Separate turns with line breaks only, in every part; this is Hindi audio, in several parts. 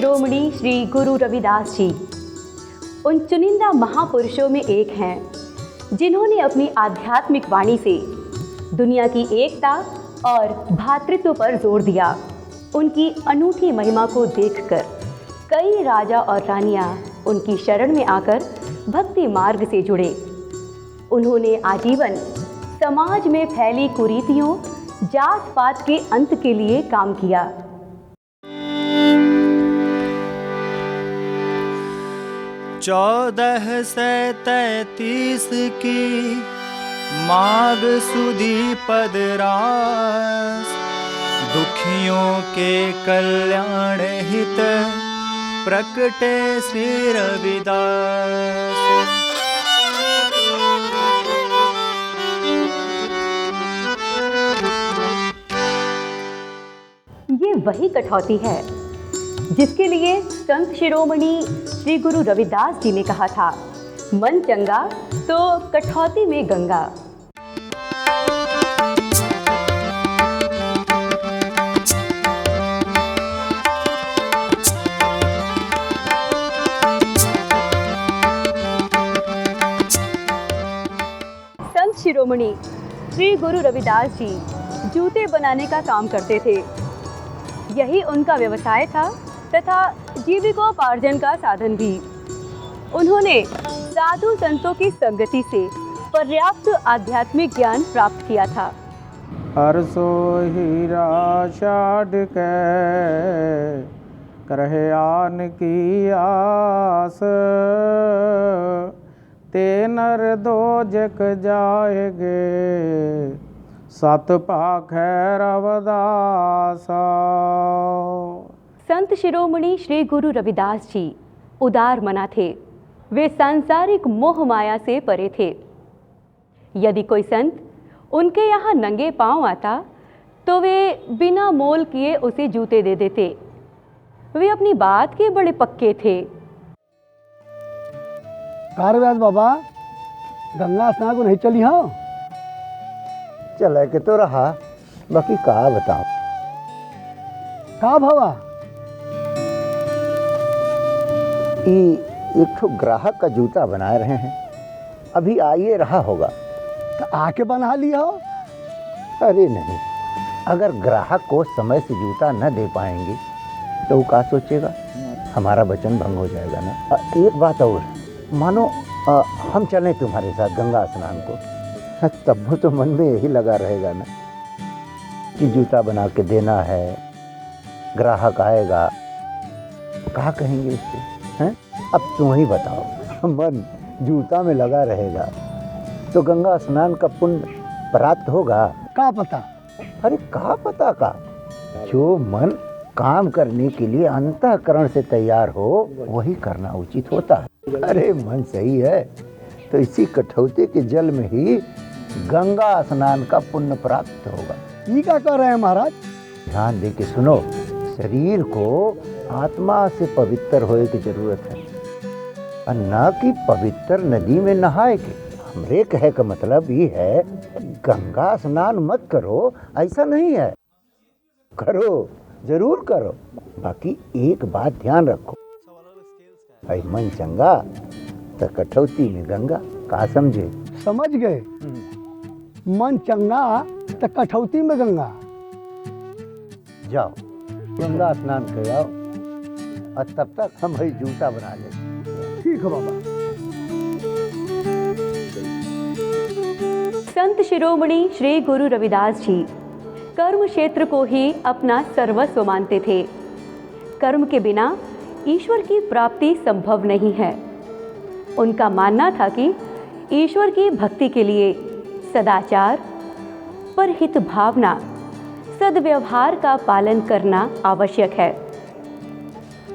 शिरोमणि श्री गुरु रविदास जी उन चुनिंदा महापुरुषों में एक हैं जिन्होंने अपनी आध्यात्मिक वाणी से दुनिया की एकता और भ्रातृत्व पर जोर दिया। उनकी अनूठी महिमा को देखकर कई राजा और रानियां उनकी शरण में आकर भक्ति मार्ग से जुड़े। उन्होंने आजीवन समाज में फैली कुरीतियों, जात पात के अंत के लिए काम किया।
1433 की माघ सुदी पदरास, दुखियों के कल्याण हित प्रकटे श्री रविदास।
ये वही कठौती है जिसके लिए संत शिरोमणि श्री गुरु रविदास जी ने कहा था, मन चंगा तो कठौती में गंगा। संत शिरोमणि श्री गुरु रविदास जी जूते बनाने का काम करते थे। यही उनका व्यवसाय था तथा जीविकोपार्जन का साधन भी। उन्होंने साधु संतों की संगति से पर्याप्त आध्यात्मिक ज्ञान प्राप्त किया था।
अरसो हीरा छाड़ के करहे आन की आस, ते नर दो जग जाएगे सत पाखै रविदासा।
संत शिरोमणि श्री गुरु रविदास जी उदार मना थे। वे सांसारिक मोह माया से परे थे। यदि कोई संत उनके यहाँ नंगे पांव आता तो वे बिना मोल किए उसे जूते दे देते। वे अपनी बात के बड़े पक्के थे।
कारव्यास बाबा, गंगा स्नान को नहीं चली? हाँ
चले के तो रहा, बाकी का बताओ।
का भवा?
एक ठो ग्राहक का जूता बना रहे हैं, अभी आइए रहा होगा।
तो आके बना लिया हो।
अरे नहीं, अगर ग्राहक को समय से जूता न दे पाएंगे तो वो क्या सोचेगा, हमारा वचन भंग हो जाएगा ना। एक बात और, मानो हम चलें तुम्हारे साथ गंगा स्नान को, तब वो तो मन में यही लगा रहेगा ना कि जूता बना के देना है, ग्राहक आएगा, कहाँ कहेंगे उससे हैं? अब तुम ही बताओ, मन जूता में लगा रहेगा तो गंगा स्नान का पुण्य प्राप्त होगा?
का पता?
अरे का पता का, जो मन काम करने के लिए अंतःकरण से तैयार हो वही करना उचित होता है। अरे मन सही है तो इसी कठौती के जल में ही गंगा स्नान का पुण्य प्राप्त होगा।
ये क्या कर रहे हैं महाराज?
ध्यान दे के सुनो, शरीर को आत्मा से पवित्र होने की जरूरत है और न कि पवित्र नदी में नहाए के। हमरे कहे का मतलब ये है, गंगा स्नान मत करो ऐसा नहीं है, करो जरूर करो, बाकी एक बात ध्यान रखो, भाई मन चंगा तो कठौती में गंगा। का समझे?
समझ गए। मन चंगा तो कठौती में गंगा।
जाओ गंगा स्नान कर आओ और तब तक हम भाई जूता बना ले।
ठीक है बाबा।
संत शिरोमणि श्री गुरु रविदास जी कर्म क्षेत्र को ही अपना सर्वस्व मानते थे। कर्म के बिना ईश्वर की प्राप्ति संभव नहीं है। उनका मानना था कि ईश्वर की भक्ति के लिए सदाचार, परहित भावना, सद्व्यवहार का पालन करना आवश्यक है।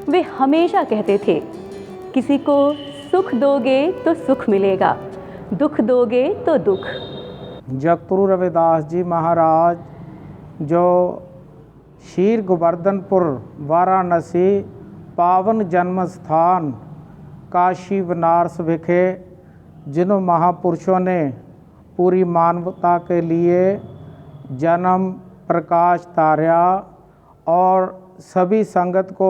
वे हमेशा कहते थे, किसी को सुख दोगे तो सुख मिलेगा, दुख दोगे तो दुख।
जगतगुरु रविदास जी महाराज जो शीर गोवर्धनपुर वाराणसी पावन जन्म स्थान काशी बनारस विखे जिन महापुरुषों ने पूरी मानवता के लिए जन्म प्रकाश तारा और सभी संगत को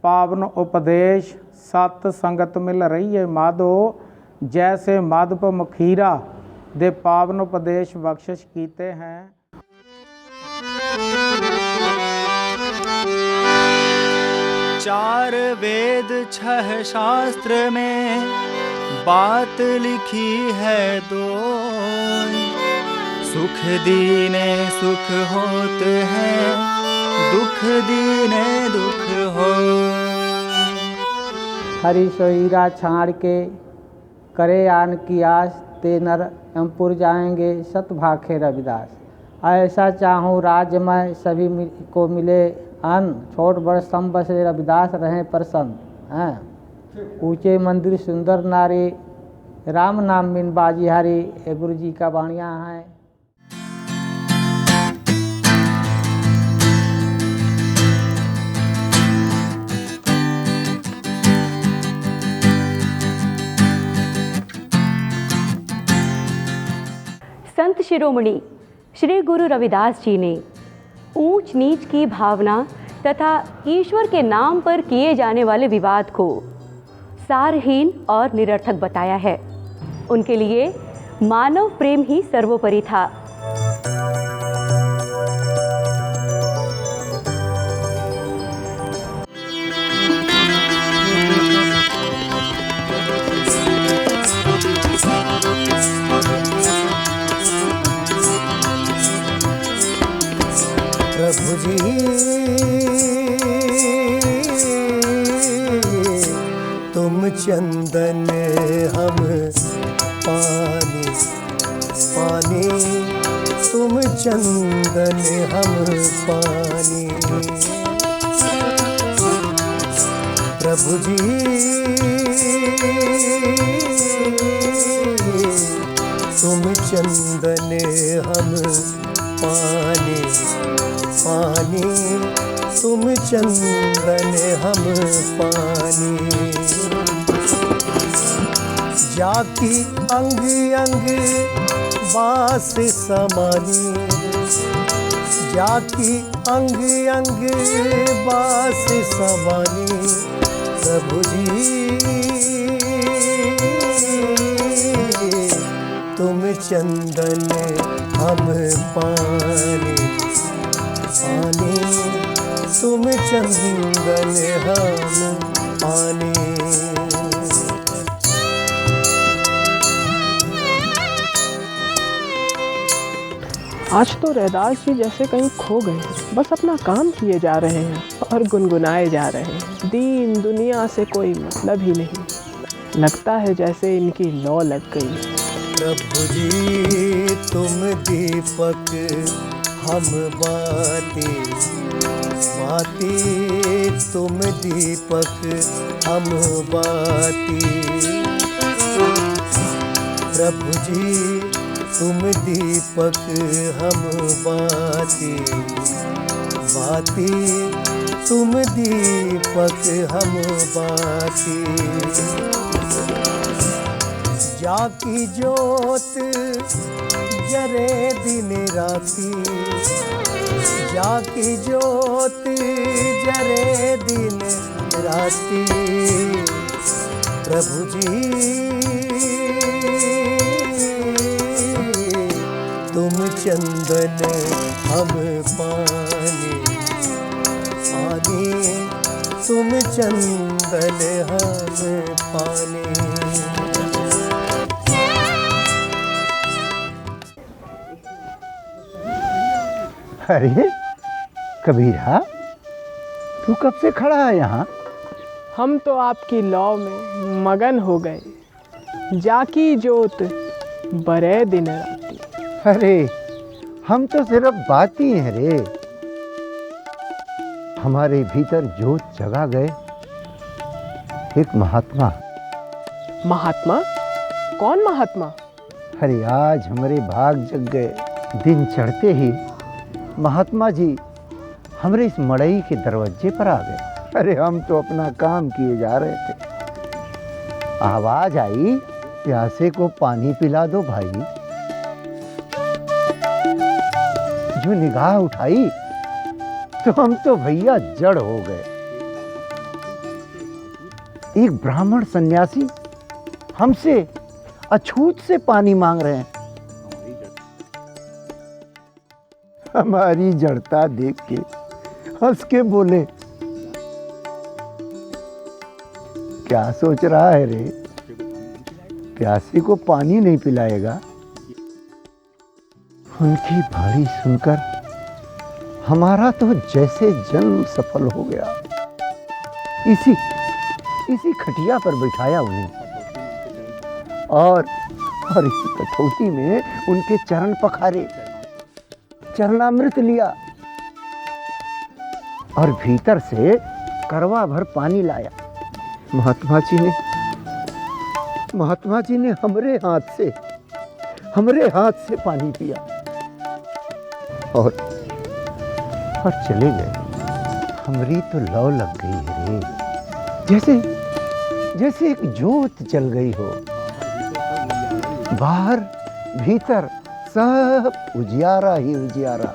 पावन उपदेश सत संगत मिल रही है माधो, जैसे माधव मखीरा दे पावन उपदेश बख्शिश कीते हैं।
चार वेद छह शास्त्र में बात लिखी है दो, सुख दीने सुख होते हैं, दुख दीने दुख हो।
हरि सोईरा छाड़ के करे आन की आस, ते नर एमपुर जाएंगे सत भाखे रविदास। ऐसा चाहूँ राज्य में सभी को मिले अन्न, छोट बड़ सम बसे रविदास रहें प्रसन्न हैं। ऊंचे मंदिर सुंदर नारी, राम नाम बिन बाजी हारी, ये गुरु जी का वाणियाँ हैं।
संत शिरोमणि श्री गुरु रविदास जी ने ऊंच नीच की भावना तथा ईश्वर के नाम पर किए जाने वाले विवाद को सारहीन और निरर्थक बताया है। उनके लिए मानव प्रेम ही सर्वोपरि था।
प्रभु जी तुम चंदन हम पानी, पानी तुम चंदन हम पानी। प्रभु जी तुम चंदन हम पानी, पानी तुम चंदन हम पानी। जाकी अंग अंग बास समानी, जाकी अंग अंग बास समानी। प्रभु जी तुम चंदन हम पानी, पानी तुम चंदन हम पानी।
आज तो रैदास जी जैसे कहीं खो गए, बस अपना काम किए जा रहे हैं और गुनगुनाए जा रहे हैं। दीन दुनिया से कोई मतलब ही नहीं, लगता है जैसे इनकी लौ लग गई।
प्रभु जी तुम दीपक हम बाती, बाती तुम दीपक हम बाती। प्रभु जी तुम दीपक हम बाती, बाती तुम दीपक हम बाती। जाकी ज्योत जरे दिन राती, जाकी ज्योत जरे दिन राती। प्रभु जी तुम चंदन हम पानी, पानी तुम चंदन हम पानी।
अरे कबीरा, तू कब से खड़ा है यहाँ?
हम तो आपकी लौ में मगन हो गए, जाकी जोत बरे दिन राती।
अरे हम तो सिर्फ बाती हैं रे, हमारे भीतर जोत जगा गए एक महात्मा।
महात्मा? कौन महात्मा?
अरे आज हमारे भाग जग गए। दिन चढ़ते ही महात्मा जी हमारे इस मड़ई के दरवाजे पर आ गए। अरे हम तो अपना काम किए जा रहे थे, आवाज आई प्यासे को पानी पिला दो भाई। जो निगाह उठाई तो हम तो भैया जड़ हो गए। एक ब्राह्मण सन्यासी हमसे अछूत से पानी मांग रहे हैं। हमारी जड़ता देख के हंस के बोले, क्या सोच रहा है रे, प्यासे को पानी नहीं पिलाएगा? उनकी भारी सुनकर हमारा तो जैसे जन्म सफल हो गया। इसी खटिया पर बिठाया उन्हें और इसी कठौती में उनके चरण पखारे, चरणामृत लिया और भीतर से करवा भर पानी लाया। महात्मा जी ने हमरे हाथ से पानी पिया और चले गए। हमरी तो लौ लग गई है रे, जैसे एक जोत जल गई हो। बाहर भीतर सब उजियारा ही उजियारा।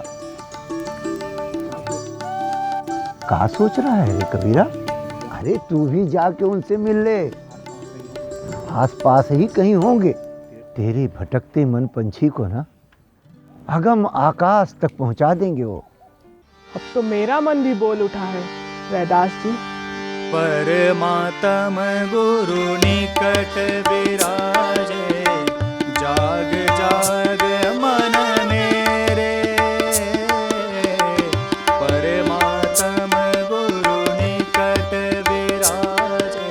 क्या सोच रहा है रे कबीरा? अरे तू भी जाके उनसे मिल ले, आसपास ही कहीं होंगे। तेरे भटकते मन पंछी को ना अगम आकाश तक पहुंचा देंगे वो।
अब तो मेरा मन भी बोल उठा है रैदास जी।
परमात्म गुरु निकट विराजे, जाग जाग मन मेरे। परमात्म गुरु निकट विराजे,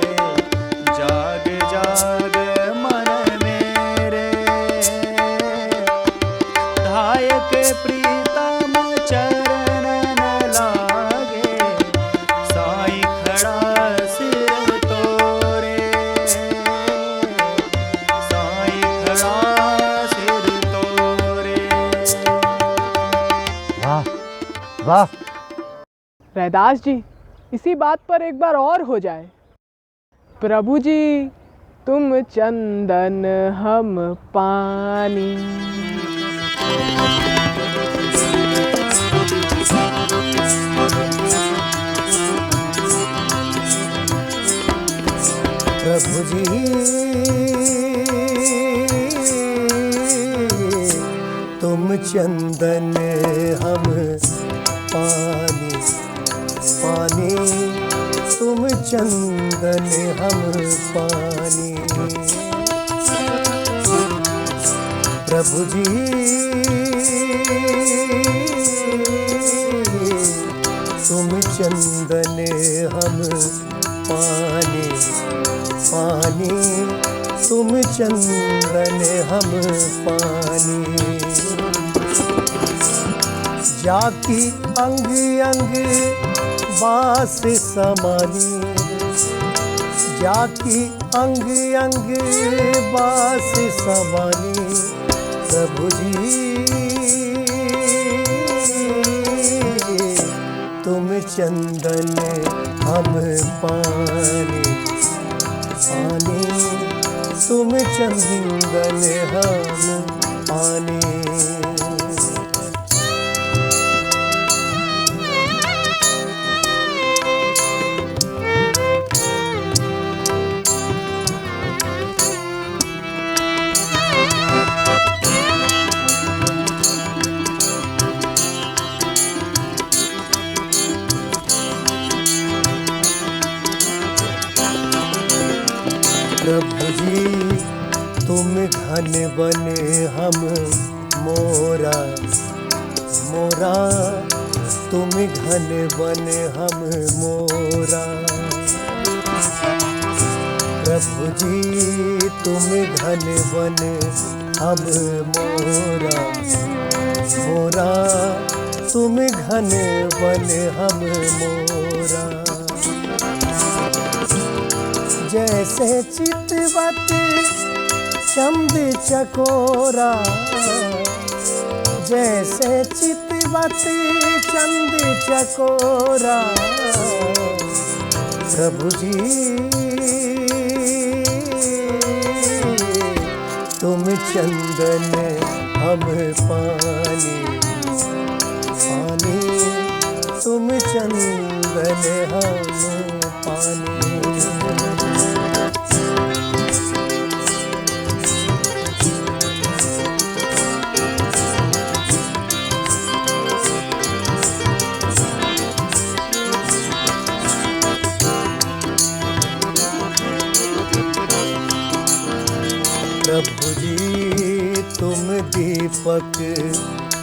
जाग जाग मन मेरे। धायक प्रीतम चरण न लागे, साईं खड़ा सिर तोरे। साईं खड़ा सिर तोरे।
वाह वाह।
रैदास जी, इसी बात पर एक बार और हो जाए। प्रभु जी तुम चंदन हम पानी।
प्रभु जी तुम चंदन हम पानी, पानी तुम चंदन हम पानी। प्रभु जी तुम चंदन हम पानी, पानी तुम चंदन हम पानी। जाकी अंग अंग बास समानी, जाकी अंग अंग बास समानी। प्रभु जी तुम चंदन हम पानी, पानी तुम चंदन हम पानी। प्रभु जी तुम घन बने हम मोरा, मोरा तुम घन बने हम मोरा। प्रभु जी तुम घन बने हम मोरा, मोरा तुम घन बने हम मोरा। जैसे चितवत चंद चकोरा, जैसे चितवत चंद चकोरा। प्रभु जी तुम चंदन हम पानी, पानी तुम चंदन हम पानी। दीपक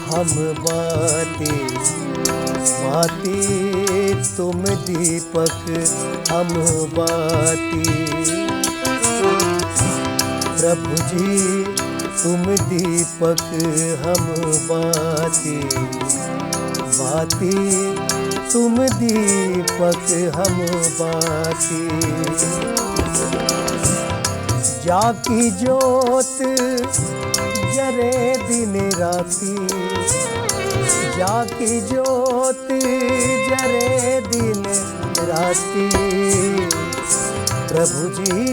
हम बाती, बाती तुम दीपक हम बाती। प्रभु जी तुम दीपक हम बाती, बाती तुम दीपक हम बाती। जाकी ज्योत जरे दिन राती, जाकी ज्योत जरे दिन राती। प्रभु जी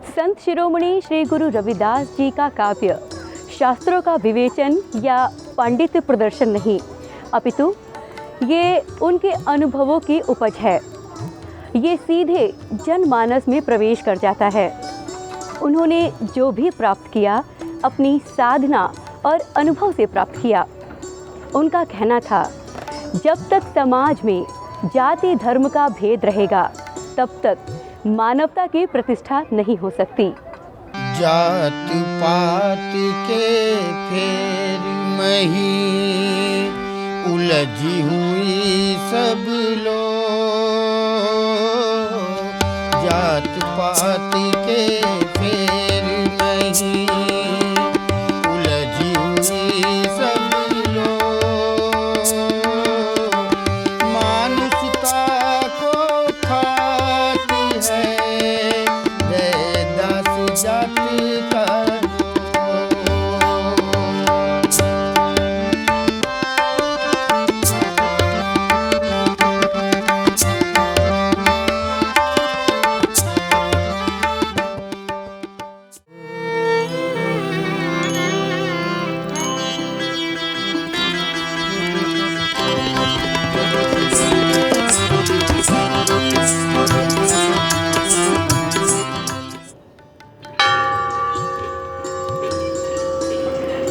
संत शिरोमणि श्री गुरु रविदास जी का काव्य शास्त्रों का विवेचन या पांडित्य प्रदर्शन नहीं, अपितु ये उनके अनुभवों की उपज है। ये सीधे जनमानस में प्रवेश कर जाता है। उन्होंने जो भी प्राप्त किया अपनी साधना और अनुभव से प्राप्त किया। उनका कहना था, जब तक समाज में जाति धर्म का भेद रहेगा तब तक मानवता की प्रतिष्ठा नहीं हो सकती।
जात पात के फेर मही उलझी हुई सब लोग, जात पात के फेर मही उलझी हुई सब लोग। मानुषता को खाती है देवदास जाति का।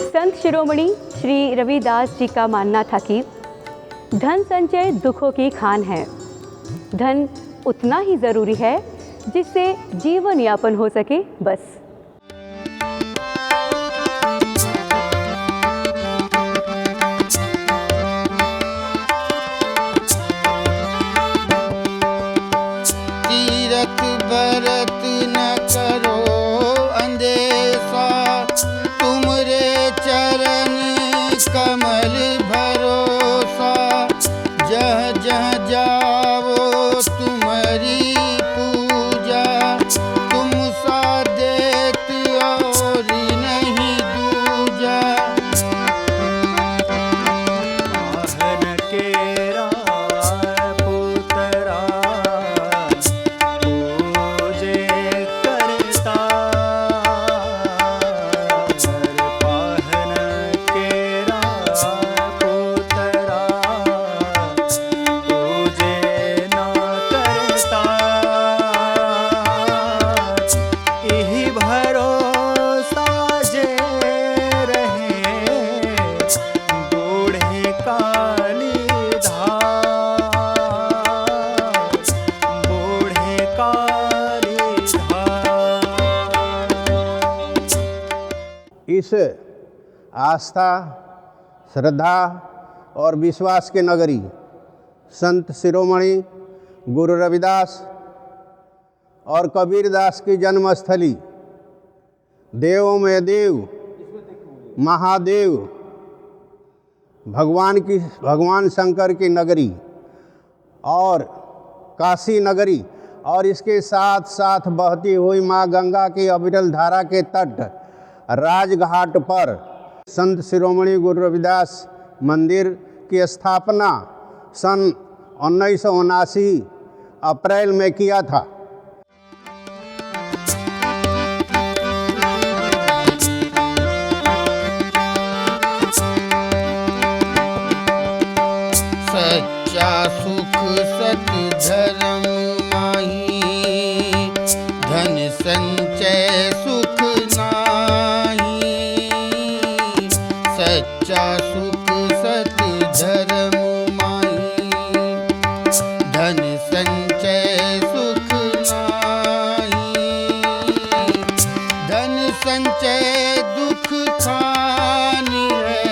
संत शिरोमणि श्री रविदास जी का मानना था कि धन संचय दुखों की खान है। धन उतना ही ज़रूरी है जिससे जीवन यापन हो सके, बस।
तीरथ भरत न करो अंदेशा, तुमरे चरण कमल भरोसा। जह जह जाओ तुम्हारी पूजा, तुम सा देत और नहीं दूजा।
वाहन केरा पुतरा पूजे करता। वाहन केरा पुतरा पूजे न करता। इही भरोसा जे रहे बूढ़े काली धार, बूढ़े काली धार।
इस आस्था, श्रद्धा और विश्वास के नगरी संत शिरोमणि गुरु रविदास और कबीरदास की जन्मस्थली, देवों में देव महादेव भगवान शंकर की नगरी और काशी नगरी, और इसके साथ साथ बहती हुई माँ गंगा की अविरल धारा के तट राजघाट पर संत शिरोमणि गुरु रविदास मंदिर की स्थापना सन 1979 अप्रैल में किया था।
सच्चा सुख सत धर्म माही, धन संचय सुख नाही। सच्चा सुख सत धर्म माही, धन संचय सुख नाही। संचय दुख खानी है,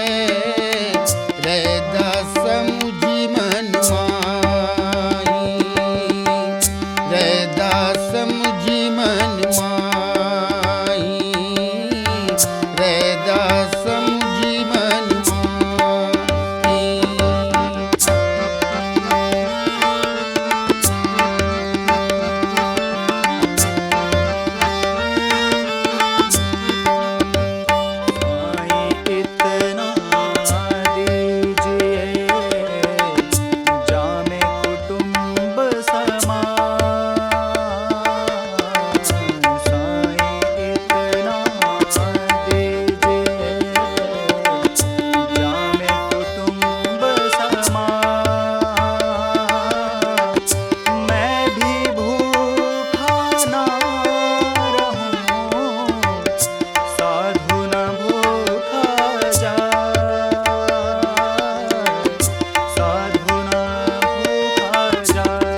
रैदास मुझी मन माही, रैदास मुझी मन माही, रैदास मुझी मन माही।
इतना दीजिए जामे कुटुंब समान, साईं इतना दीजिए जामे कुटुंब समान, मैं भी भूखा ना रहूं, साधु न भूखा जाए, साधु न भूखा जाए।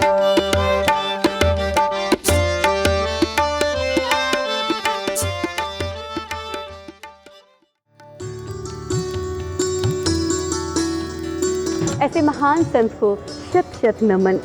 ऐसे महान संत को शत शत नमन।